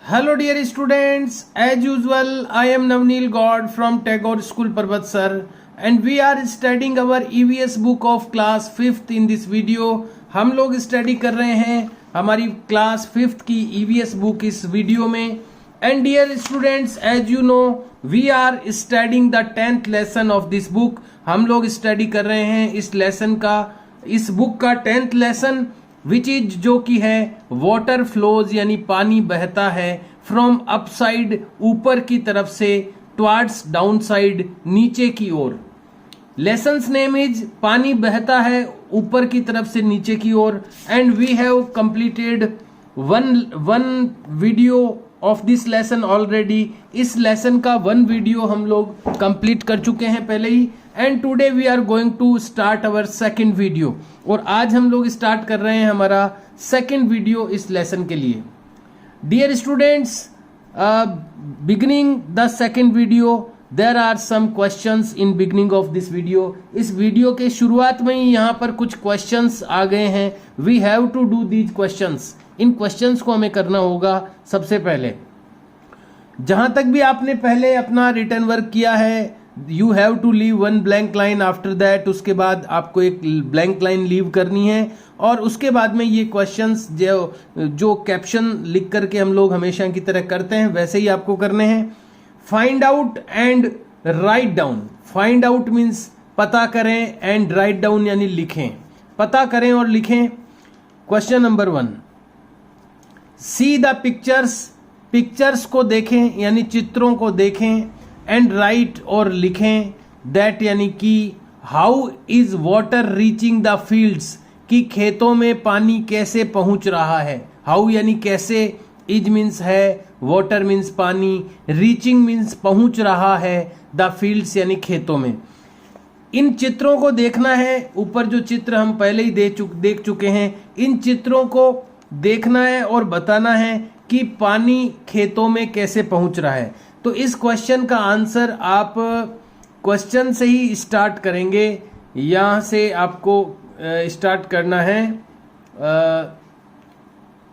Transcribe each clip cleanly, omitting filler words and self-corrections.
Hello dear students, as usual I am Navneel God from Tagore School Parvatsar and we are studying our EVS book of class 5th in this video। हम लोग study कर रहे हैं हमारी class 5th की EVS book इस video में। And dear students, as you know we are studying the 10th lesson of this book. हम लोग स्टडी कर रहे हैं इस लेसन का, इस बुक का 10th लेसन विच इज जो कि है वाटर फ्लोज यानी पानी बहता है फ्रॉम अपसाइड ऊपर की तरफ से टुवर्ड्स डाउन साइड वीचे की ओर। लेसन्स नेम इज पानी बहता है ऊपर की तरफ से नीचे की ओर। And we have completed one video of this lesson already. इस लेसन का 1 वीडियो हम लोग कंप्लीट कर चुके हैं पहले ही। And today we are going to start our second video, और आज हम लोग स्टार्ट कर रहे हैं हमारा सेकंड वीडियो इस लेसन के लिए। Dear students, beginning the second video there are some questions in beginning of this video. इस वीडियो के शुरुआत में ही यहाँ पर कुछ क्वेश्चंस आ गए हैं। We have to do these questions. इन क्वेश्चंस को हमें करना होगा। सबसे पहले जहां तक भी आपने पहले अपना रिटर्न वर्क किया है, you have to leave 1 blank line after that. उसके बाद आपको एक ब्लैंक लाइन लीव करनी है और उसके बाद में ये क्वेश्चंस जो कैप्शन लिख करके हम लोग हमेशा की तरह करते हैं वैसे ही आपको करने हैं। Find out and write down. Find out means पता करें, एंड राइट डाउन यानी लिखें। पता करें और लिखें। Question number 1, see the pictures. Pictures को देखें यानी चित्रों को देखें। एंड राइट और लिखें दैट यानी कि how is water reaching the fields, कि खेतों में पानी कैसे पहुंच रहा है। हाउ यानी कैसे, इज मीन्स है, वाटर मीन्स पानी, रीचिंग मीन्स पहुंच रहा है, द फील्ड्स यानी खेतों में। इन चित्रों को देखना है। ऊपर जो चित्र हम पहले ही देख चुके हैं, इन चित्रों को देखना है और बताना है कि पानी खेतों में कैसे पहुंच रहा है। तो इस क्वेश्चन का आंसर आप क्वेश्चन से ही स्टार्ट करेंगे। यहाँ से आपको स्टार्ट करना है,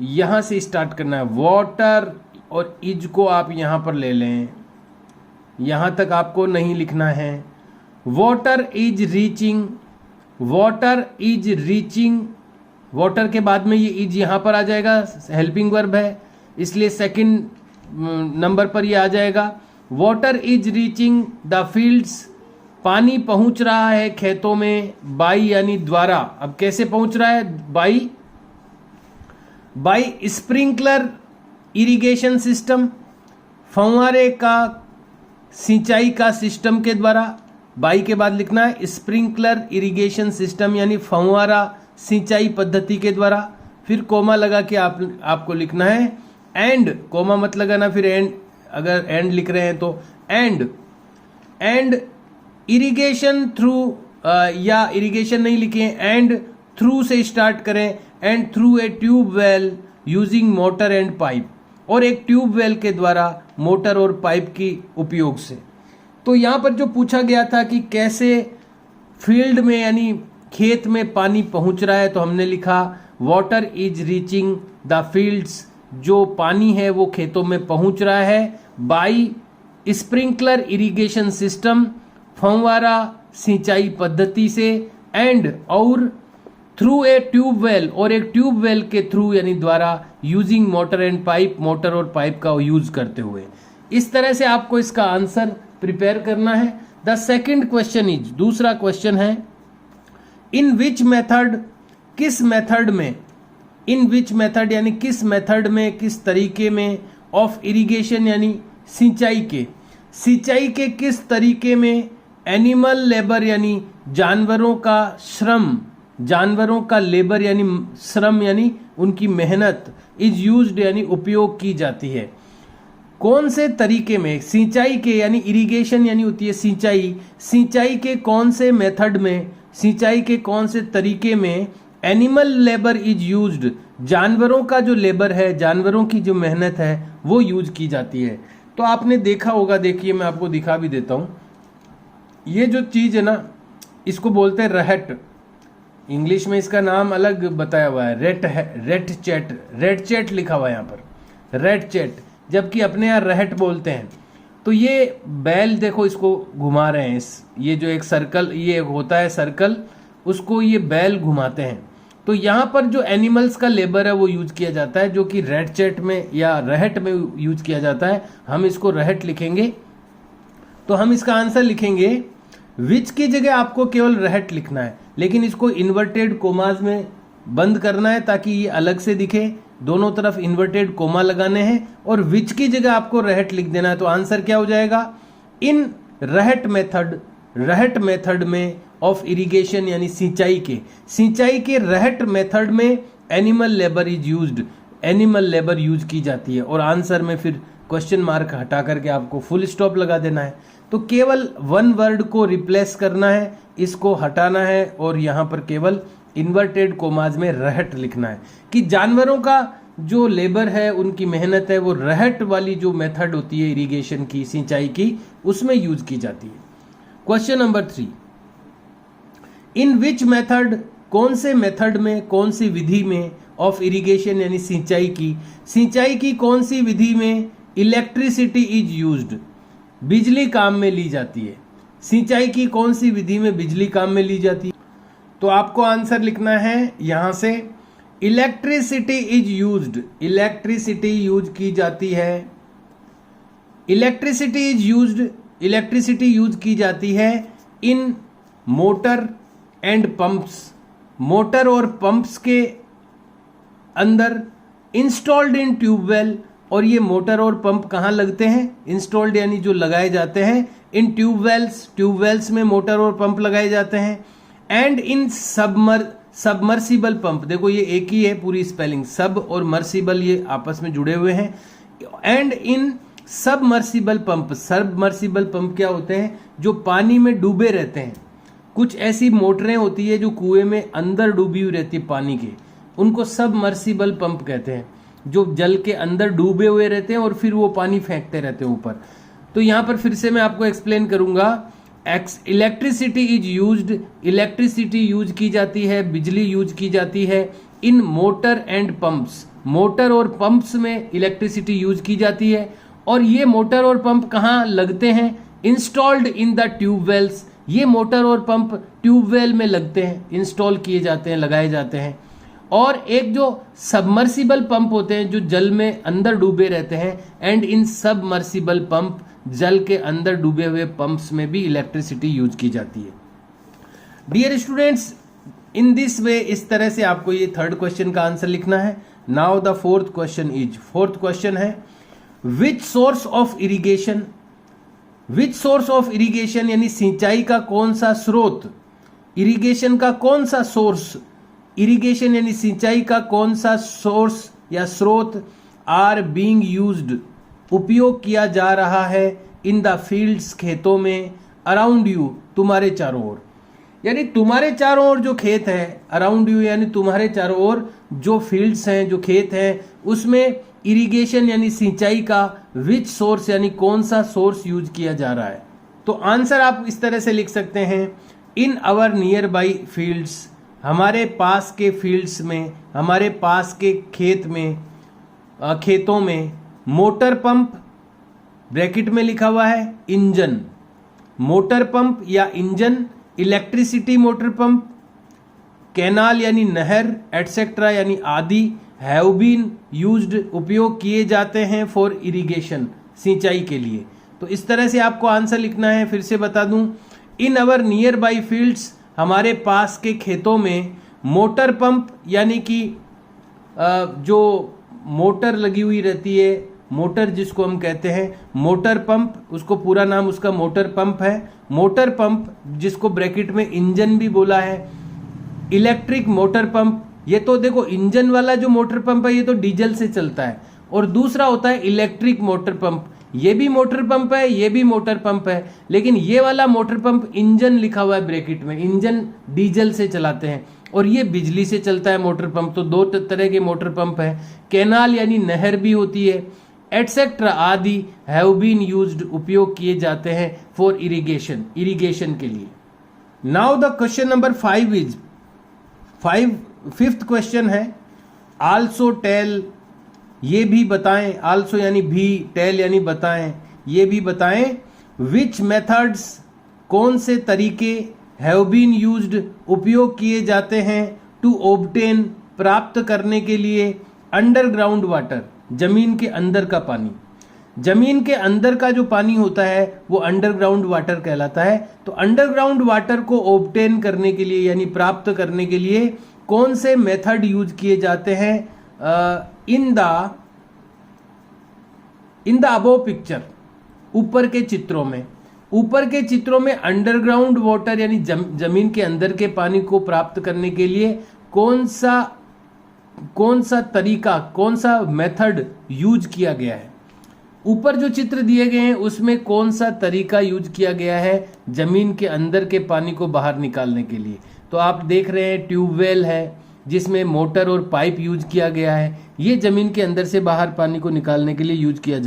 यहाँ से स्टार्ट करना है। वाटर और इज को आप यहाँ पर ले लें, यहाँ तक आपको नहीं लिखना है। Water is reaching, water is reaching. Water के बाद में ये इज यहाँ पर आ जाएगा, हेल्पिंग वर्ब है इसलिए सेकंड नंबर पर ये आ जाएगा। Water is reaching the fields, पानी पहुंच रहा है खेतों में, बाई यानी द्वारा। अब कैसे पहुंच रहा है? बाई स्प्रिंकलर इरिगेशन सिस्टम, फव्वारे का सिंचाई का सिस्टम के द्वारा। बाई के बाद लिखना है स्प्रिंकलर इरिगेशन सिस्टम यानी फव्वारा सिंचाई पद्धति के द्वारा। फिर कोमा लगा के आपको लिखना है एंड, कोमा मत लगाना फिर एंड, अगर एंड लिख रहे हैं तो एंड इरिगेशन थ्रू, या इरिगेशन नहीं लिखे, एंड थ्रू से स्टार्ट करें। And through a tube well using motor and pipe, और एक ट्यूब वेल के द्वारा मोटर और पाइप की उपयोग से। तो यहाँ पर जो पूछा गया था कि कैसे फील्ड में यानी खेत में पानी पहुंच रहा है, तो हमने लिखा water is reaching the fields, जो पानी है वो खेतों में पहुंच रहा है बाई स्प्रिंकलर इरिगेशन सिस्टम, फव्वारा सिंचाई पद्धति से, एंड और थ्रू ए ट्यूब वेल, और एक ट्यूब वेल के थ्रू यानी द्वारा, using motor and pipe, motor और पाइप का यूज करते हुए। इस तरह से आपको इसका आंसर प्रिपेयर करना है। द सेकंड क्वेश्चन इज, दूसरा क्वेश्चन है, इन विच मेथड, किस मेथड में, इन विच मेथड यानी किस मेथड में, किस तरीके में, ऑफ इरिगेशन यानी सिंचाई के किस तरीके में, एनिमल लेबर यानी जानवरों का श्रम, जानवरों का लेबर यानी श्रम यानी उनकी मेहनत, इज यूज्ड यानी उपयोग की जाती है। कौन से तरीके में, सिंचाई के यानी इरिगेशन यानी होती है सिंचाई, सिंचाई के कौन से मेथड में, सिंचाई के कौन से तरीके में एनिमल लेबर इज यूज्ड, जानवरों का जो लेबर है, जानवरों की जो मेहनत है वो यूज की जाती है। तो आपने देखा होगा, देखिए मैं आपको दिखा भी देता हूँ। ये जो चीज़ है ना, इसको बोलते हैं रहट। इंग्लिश में इसका नाम अलग बताया हुआ है, रेट चैट, रेड चैट लिखा हुआ है यहाँ पर, रेड चैट। जबकि अपने यहाँ रहट बोलते हैं। तो ये बैल देखो इसको घुमा रहे हैं, ये जो एक सर्कल ये होता है सर्कल, उसको ये बैल घुमाते हैं। तो यहाँ पर जो एनिमल्स का लेबर है वो यूज किया जाता है, जो कि रेड चैट में या रहट में यूज किया जाता है। हम इसको रहट लिखेंगे। तो हम इसका आंसर लिखेंगे विच की जगह आपको केवल रहट लिखना है, लेकिन इसको इन्वर्टेड कोमाज में बंद करना है ताकि ये अलग से दिखे। दोनों तरफ इन्वर्टेड कोमा लगाने हैं और विच की जगह आपको रहट लिख देना है। तो आंसर क्या हो जाएगा? इन रहट मेथड में ऑफ इरिगेशन यानी सिंचाई के रहट मेथड में एनिमल लेबर यूज की जाती है। और आंसर में फिर क्वेश्चन मार्क हटा करके आपको फुल स्टॉप लगा देना है। तो केवल वन वर्ड को रिप्लेस करना है, इसको हटाना है और यहां पर केवल इन्वर्टेड कोमाज में रहट लिखना है कि जानवरों का जो लेबर है, उनकी मेहनत है, वो रहट वाली जो मेथड होती है इरिगेशन की, सिंचाई की, उसमें यूज की जाती है। Question number 3, in which method, कौन से मेथड में, कौन सी विधि में ऑफ इरिगेशन यानी सिंचाई की कौन सी विधि में इलेक्ट्रिसिटी इज यूज्ड, बिजली काम में ली जाती है। सिंचाई की कौन सी विधि में बिजली काम में ली जाती है? तो आपको आंसर लिखना है यहां से electricity is used, electricity use की जाती है। इलेक्ट्रिसिटी यूज की जाती है इन मोटर एंड पंप्स, मोटर और पंप्स के अंदर, इंस्टॉल्ड इन ट्यूबवेल, और ये मोटर और पंप कहां लगते हैं? इंस्टॉल्ड यानी जो लगाए जाते हैं इन ट्यूबवेल्स में मोटर और पंप लगाए जाते हैं। एंड इन सबमर्सिबल पंप, देखो ये एक ही है पूरी स्पेलिंग, सब और मर्सिबल ये आपस में जुड़े हुए हैं। एंड इन सबमर्सिबल पंप क्या होते हैं? जो पानी में डूबे रहते हैं। कुछ ऐसी मोटरें होती है जो कुएं में अंदर डूबी हुई रहती है पानी के, उनको सबमर्सिबल पंप कहते हैं, जो जल के अंदर डूबे हुए रहते हैं और फिर वो पानी फेंकते रहते हैं ऊपर। तो यहां पर फिर से मैं आपको एक्सप्लेन करूंगा। इलेक्ट्रिसिटी यूज की जाती है, बिजली यूज की जाती है इन मोटर एंड पंप्स, मोटर और पंप्स में इलेक्ट्रिसिटी यूज की जाती है। और ये मोटर और पंप कहाँ लगते हैं? इंस्टॉल्ड इन द ट्यूबवेल्स, ये मोटर और पंप ट्यूबवेल में लगते हैं, इंस्टॉल किए जाते हैं, लगाए जाते हैं। और एक जो सबमर्सिबल पंप होते हैं जो जल में अंदर डूबे रहते हैं, एंड इन सबमर्सिबल पंप, जल के अंदर डूबे हुए पंप्स में भी इलेक्ट्रिसिटी यूज की जाती है। Dear students, in this way, इस तरह से आपको ये थर्ड क्वेश्चन का आंसर लिखना है। नाउ द फोर्थ क्वेश्चन है विच सोर्स ऑफ इरिगेशन यानी सिंचाई का कौन सा स्रोत, इरिगेशन का कौन सा सोर्स, इरिगेशन यानी सिंचाई का कौन सा सोर्स या स्रोत आर बीइंग यूज्ड, उपयोग किया जा रहा है इन द फील्ड्स, खेतों में, अराउंड यू, तुम्हारे चारों ओर। यानी तुम्हारे चारों ओर जो खेत है, अराउंड यू यानी तुम्हारे चारों ओर जो फील्ड्स हैं, जो खेत हैं, उसमें इरिगेशन यानी सिंचाई का विच सोर्स यानी कौन सा सोर्स यूज किया जा रहा है। तो आंसर आप इस तरह से लिख सकते हैं in our nearby fields, हमारे पास के फील्ड्स में, हमारे पास के खेतों में, मोटर पंप, ब्रैकेट में लिखा हुआ है इंजन, मोटर पंप या engine, electricity motor pump, canal यानी नहर, एटसेट्रा यानी आदि, हैव बीन यूज्ड, उपयोग किए जाते हैं, फॉर इरिगेशन, सिंचाई के लिए। तो इस तरह से आपको आंसर लिखना है। फिर से बता दूं, इन अवर नियर बाई फील्ड्स, हमारे पास के खेतों में, मोटर पंप यानी कि जो मोटर लगी हुई रहती है, मोटर जिसको हम कहते हैं मोटर पंप, उसको पूरा नाम उसका मोटर पंप है, मोटर पंप जिसको ब्रैकेट में इंजन भी बोला है, इलेक्ट्रिक मोटर पंप, ये तो देखो इंजन वाला जो मोटर पंप है ये तो डीजल से चलता है, और दूसरा होता है इलेक्ट्रिक मोटर पंप, ये भी मोटर पंप है, ये भी मोटर पंप है, लेकिन ये वाला मोटर पंप इंजन लिखा हुआ है ब्रैकेट में, इंजन डीजल से चलाते हैं, और ये बिजली से चलता है मोटर पंप। तो दो तरह के मोटर पंप है, कैनाल यानी नहर भी होती है, एटसेट्रा आदि, हैव बीन यूज्ड, उपयोग किए जाते हैं, फॉर इरिगेशन, इरिगेशन के लिए। Now the question number 5 is, fifth question है आल्सो टेल ये भी बताएं, आल्सो यानी भी, टेल यानी बताएं, ये भी बताएं विच मेथड्स कौन से तरीके हैव बीन यूज्ड उपयोग किए जाते हैं टू ऑब्टेन प्राप्त करने के लिए अंडरग्राउंड वाटर जमीन के अंदर का पानी। जमीन के अंदर का जो पानी होता है वो अंडरग्राउंड वाटर कहलाता है। तो अंडरग्राउंड वाटर को ऑब्टेन करने के लिए यानी प्राप्त करने के लिए कौन से मेथड यूज किए जाते हैं इन द अबोव पिक्चर, ऊपर के चित्रों में। ऊपर के चित्रों में अंडरग्राउंड वाटर यानी जमीन के अंदर के पानी को प्राप्त करने के लिए कौन सा तरीका, कौन सा मेथड यूज किया गया है। ऊपर जो चित्र दिए गए हैं उसमें कौन सा तरीका यूज किया गया है जमीन के अंदर के पानी को बाहर निकालने के लिए। तो आप देख रहे हैं ट्यूबवेल है जिसमें मोटर और पाइप यूज किया गया है। ये जमीन के अंदर से बाहर पानी को निकालने के लिए यूज किया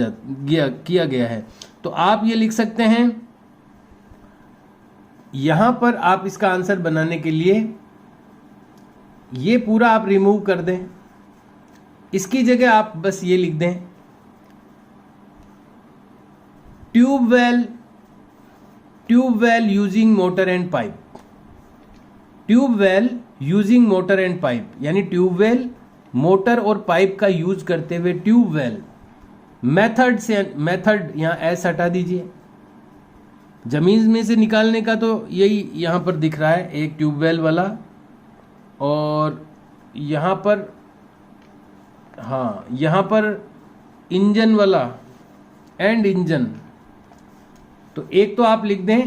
गया है। तो आप ये लिख सकते हैं, यहां पर आप इसका आंसर बनाने के लिए ये पूरा आप रिमूव कर दें, इसकी जगह आप बस ये लिख दें tubewell using motor and pipe. Tubewell using motor and pipe यानी ट्यूबवेल मोटर और पाइप का यूज करते हुए ट्यूबवेल। मेथड यहां एस हटा दीजिए, जमीन में से निकालने का तो यही यहां पर दिख रहा है एक ट्यूबवेल वाला, और यहां पर यहां पर इंजन वाला एंड इंजन। तो एक तो आप लिख दें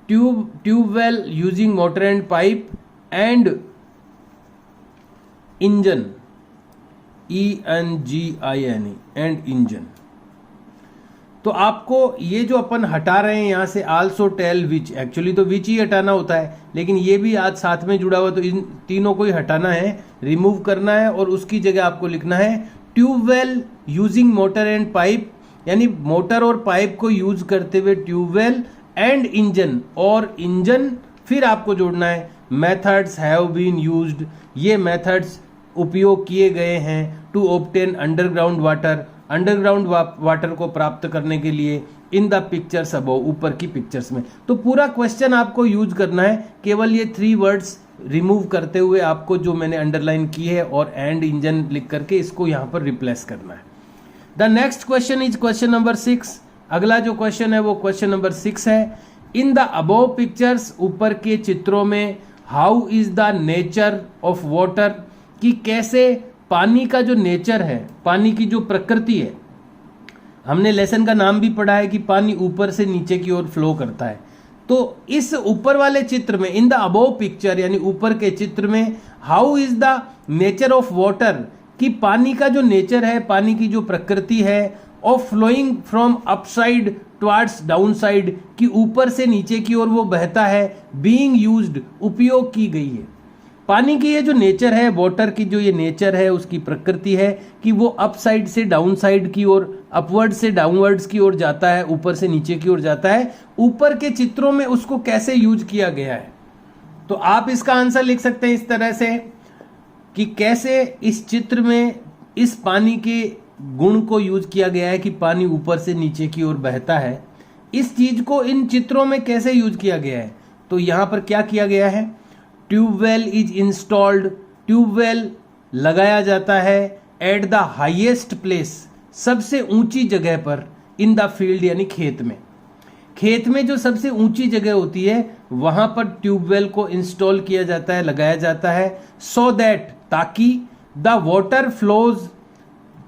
tubewell using motor and pipe and engine, ENGIN and engine. तो आपको ये जो अपन हटा रहे हैं यहां से आल्सो टेल विच, एक्चुअली तो विच ही हटाना होता है, लेकिन ये भी आज साथ में जुड़ा हुआ, तो इन तीनों को ही हटाना है, रिमूव करना है, और उसकी जगह आपको लिखना है tubewell using motor and pipe यानी मोटर और पाइप को यूज करते हुए ट्यूबवेल एंड इंजन, और इंजन फिर आपको जोड़ना है मेथड्स हैव बीन यूज्ड, ये मेथड्स उपयोग किए गए हैं to obtain underground water, underground water को प्राप्त करने के लिए इन द पिक्चर्स अबव, ऊपर की पिक्चर्स में। तो पूरा क्वेश्चन आपको यूज करना है, केवल ये 3 वर्ड्स रिमूव करते हुए आपको जो मैंने अंडरलाइन की है और एंड इंजन लिख करके इसको यहां पर रिप्लेस करना है। The next question is question number 6। अगला जो क्वेश्चन है वो क्वेश्चन नंबर 6 है। इन द अबव पिक्चर्स, ऊपर के चित्रों में, how is the nature of water, कि कैसे पानी का जो नेचर है, पानी की जो प्रकृति है, हमने लेसन का नाम भी पढ़ा है कि पानी ऊपर से नीचे की ओर फ्लो करता है। तो इस ऊपर वाले चित्र में, इन द अबव पिक्चर यानी ऊपर के चित्र में, how is the nature of water, कि पानी का जो नेचर है, पानी की जो प्रकृति है, of flowing from upside towards downside, कि ऊपर से नीचे की ओर वो बहता है, बीइंग यूज्ड, उपयोग की गई है। पानी की ये जो नेचर है, वाटर की जो ये नेचर है, उसकी प्रकृति है कि वो अपसाइड से डाउन साइड की ओर, अपवर्ड से डाउनवर्ड्स की ओर जाता है, ऊपर से नीचे की ओर जाता है। ऊपर के चित्रों में उसको कैसे यूज किया गया है, तो आप इसका आंसर लिख सकते हैं इस तरह से कि कैसे इस चित्र में इस पानी के गुण को यूज किया गया है कि पानी ऊपर से नीचे की ओर बहता है। इस चीज को इन चित्रों में कैसे यूज किया गया है, तो यहां पर क्या किया गया है, ट्यूबवेल इज इंस्टॉल्ड, ट्यूबवेल लगाया जाता है एट द हाईएस्ट प्लेस, सबसे ऊंची जगह पर, इन द फील्ड यानी खेत में। खेत में जो सबसे ऊंची जगह होती है वहां पर ट्यूबवेल को इंस्टॉल किया जाता है, लगाया जाता है, सो दैट, ताकि द वाटर फ्लोज,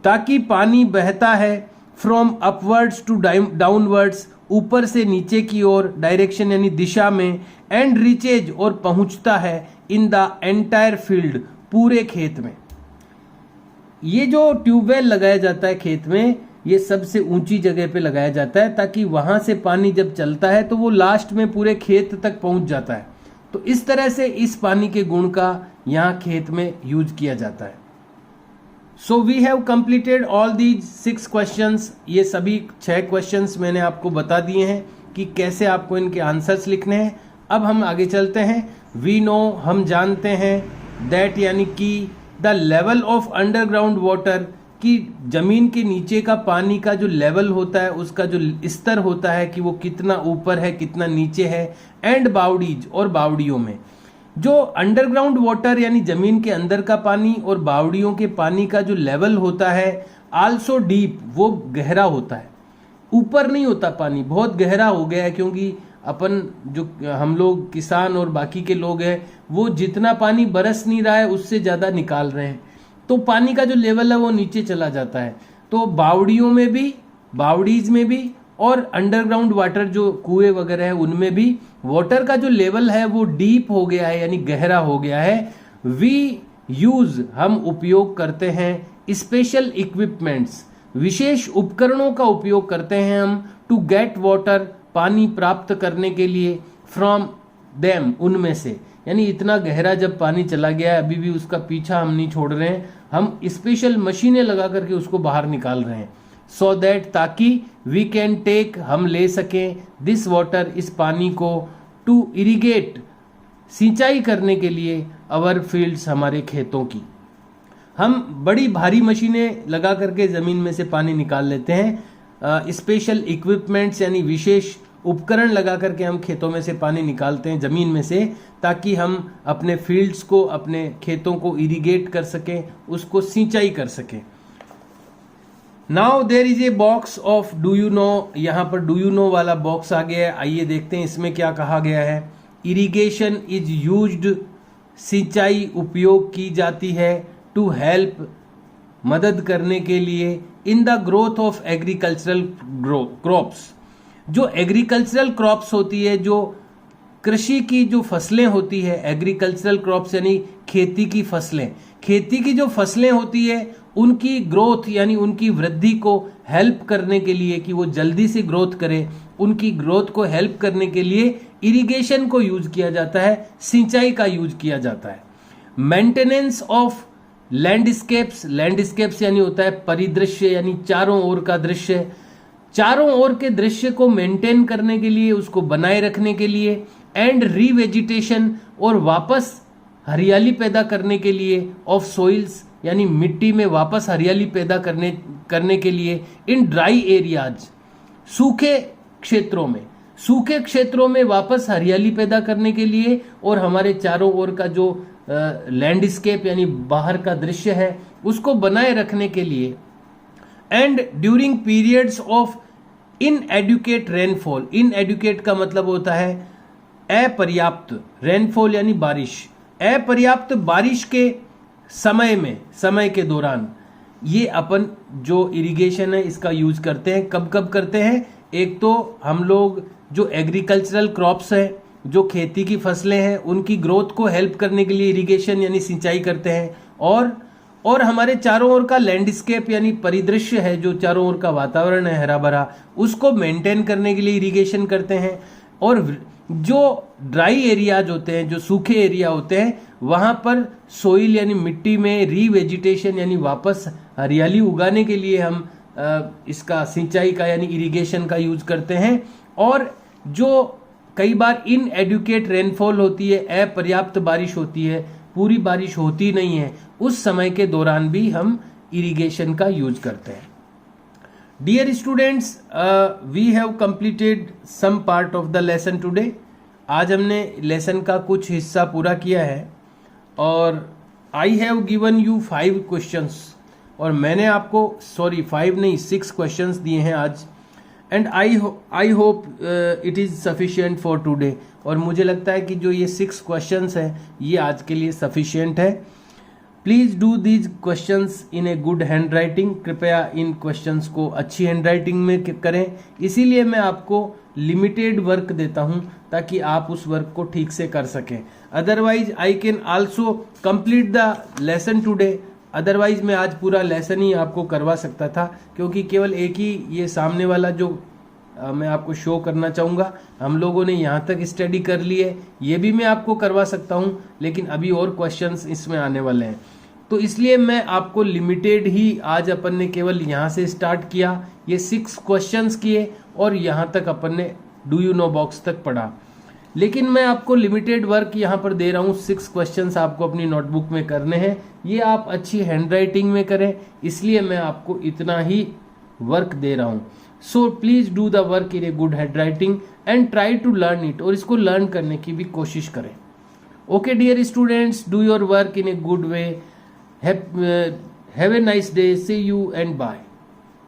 ताकि पानी बहता है, फ्रॉम अपवर्ड्स टू डाउनवर्ड्स, ऊपर से नीचे की ओर, डायरेक्शन यानी दिशा में, एंड रीचेज, और पहुंचता है, इन द एंटायर फील्ड, पूरे खेत में। ये जो ट्यूबवेल लगाया जाता है खेत में, ये सबसे ऊंची जगह पे लगाया जाता है ताकि वहां से पानी जब चलता है तो वो लास्ट में पूरे खेत तक पहुंच जाता है। तो इस तरह से इस पानी के गुण का यहां खेत में यूज किया जाता है। So we have completed all these 6 questions. ये सभी 6 क्वेश्चंस मैंने आपको बता दिए हैं कि कैसे आपको इनके आंसर्स लिखने हैं। अब हम आगे चलते हैं। वी नो, हम जानते हैं, दैट यानी कि the level of underground water, कि जमीन के नीचे का पानी का जो लेवल होता है, उसका जो स्तर होता है कि वो कितना ऊपर है कितना नीचे है, एंड बावड़ीज और बावड़ियों में जो अंडरग्राउंड वाटर यानी जमीन के अंदर का पानी और बावड़ियों के पानी का जो लेवल होता है आल्सो डीप, वो गहरा होता है, ऊपर नहीं होता पानी, बहुत गहरा हो गया है क्योंकि अपन जो हम लोग किसान और बाकी के लोग हैं वो जितना पानी बरस नहीं रहा है उससे ज़्यादा निकाल रहे हैं, तो पानी का जो लेवल है वो नीचे चला जाता है। तो बावड़ियों में भी, बावड़ीज में भी और अंडरग्राउंड वाटर जो कुएं वगैरह है उनमें भी वाटर का जो लेवल है वो डीप हो गया है यानी गहरा हो गया है। वी यूज, हम उपयोग करते हैं स्पेशल इक्विपमेंट्स, विशेष उपकरणों का उपयोग करते हैं हम, टू गेट वाटर, पानी प्राप्त करने के लिए, फ्रॉम देम, उनमें से, यानी इतना गहरा जब पानी चला गया है अभी भी उसका पीछा हम नहीं छोड़ रहे हैं, हम स्पेशल मशीनें लगा करके उसको बाहर निकाल रहे हैं, सो दैट, ताकि वी कैन टेक, हम ले सकें, दिस वाटर, इस पानी को, टू इरिगेट, सिंचाई करने के लिए, अवर फील्ड्स, हमारे खेतों की। हम बड़ी भारी मशीनें लगा करके ज़मीन में से पानी निकाल लेते हैं, स्पेशल इक्विपमेंट्स यानी विशेष उपकरण लगा करके हम खेतों में से पानी निकालते हैं ज़मीन में से, ताकि हम अपने फील्ड्स को, अपने खेतों को इरिगेट कर सकें, उसको सिंचाई कर सकें। Now there is a box of do you know, यहाँ पर डू यू नो वाला बॉक्स आ गया है, आइए देखते हैं इसमें क्या कहा गया है। इरिगेशन इज यूज्ड, सिंचाई उपयोग की जाती है, टू हेल्प, मदद करने के लिए, in the growth of agricultural crops, जो एग्रीकल्चरल क्रॉप्स होती है, जो कृषि की जो फसलें होती है, एग्रीकल्चरल क्रॉप्स यानी खेती की फसलें, खेती की जो फसलें होती है उनकी ग्रोथ यानी उनकी वृद्धि को हेल्प करने के लिए, कि वो जल्दी से ग्रोथ करे, उनकी ग्रोथ को हेल्प करने के लिए इरिगेशन को यूज किया जाता है, सिंचाई का यूज किया जाता है। मेंटेनेंस ऑफ लैंडस्केप्स, लैंडस्केप्स यानी होता है परिदृश्य, यानी चारों ओर का दृश्य, चारों ओर के दृश्य को मेंटेन करने के लिए, उसको बनाए रखने के लिए, एंड रीवेजिटेशन, और वापस हरियाली पैदा करने के लिए, ऑफ सोइल्स यानी मिट्टी में वापस हरियाली पैदा करने के लिए, इन ड्राई एरियाज, सूखे क्षेत्रों में, सूखे क्षेत्रों में वापस हरियाली पैदा करने के लिए, और हमारे चारों ओर का जो लैंडस्केप यानी बाहर का दृश्य है उसको बनाए रखने के लिए, and during periods of inadequate rainfall, inadequate का मतलब होता है अपर्याप्त, रेनफॉल यानी बारिश, अपर्याप्त बारिश के समय में, समय के दौरान ये अपन जो इरिगेशन है इसका यूज करते हैं। कब कब करते हैं? एक तो हम लोग जो एग्रीकल्चरल क्रॉप्स हैं, जो खेती की फसलें हैं, उनकी ग्रोथ को हेल्प करने के लिए इरिगेशन यानी सिंचाई करते हैं, और हमारे चारों ओर का लैंडस्केप यानी परिदृश्य है, जो चारों ओर का वातावरण है हरा भरा, उसको मेंटेन करने के लिए इरिगेशन करते हैं। और जो ड्राई एरियाज होते हैं, जो सूखे एरिया होते हैं, वहां पर सोइल यानी मिट्टी में रीवेजिटेशन यानी वापस हरियाली उगाने के लिए हम इसका सिंचाई का यानी इरिगेशन का यूज करते हैं। और जो कई बार इनएडुकेट रेनफॉल होती है, अपर्याप्त बारिश होती है, पूरी बारिश होती नहीं है, उस समय के दौरान भी हम इरिगेशन का यूज करते हैं। Dear students, we have completed some part of the lesson today. आज हमने लेसन का कुछ हिस्सा पूरा किया है, और I have given you 5 questions, और मैंने आपको 5 नहीं 6 क्वेश्चंस दिए हैं आज। And I hope it is sufficient for today, और मुझे लगता है कि जो ये 6 क्वेश्चंस हैं ये आज के लिए सफिशिएंट है। Please do these questions in a good hand writing, कृपया इन क्वेश्चंस को अच्छी हैंड राइटिंग में करें। इसीलिए मैं आपको लिमिटेड वर्क देता हूं ताकि आप उस वर्क को ठीक से कर सकें। Otherwise I can also complete the lesson today, otherwise मैं आज पूरा लेसन ही आपको करवा सकता था, क्योंकि केवल एक ही ये सामने वाला जो मैं आपको शो करना चाहूँगा, हम लोगों ने यहाँ तक स्टडी कर ली है, ये भी मैं आपको करवा सकता हूँ, लेकिन अभी और क्वेश्चंस इसमें आने वाले हैं, तो इसलिए मैं आपको लिमिटेड ही आज अपन ने केवल यहाँ से स्टार्ट किया, ये 6 क्वेश्चंस किए और यहाँ तक अपन ने डू यू नो बॉक्स तक पढ़ा। लेकिन मैं आपको लिमिटेड वर्क यहाँ पर दे रहा हूँ। 6 क्वेश्चंस आपको अपनी नोटबुक में करने हैं। ये आप अच्छी हैंडराइटिंग में करें, इसलिए मैं आपको इतना ही वर्क दे रहा हूँ। So please do the work in a good handwriting and try to learn it, और इसको लर्न करने की भी कोशिश करें। Okay dear students, do your work in a good way. Have a nice day. See you and bye.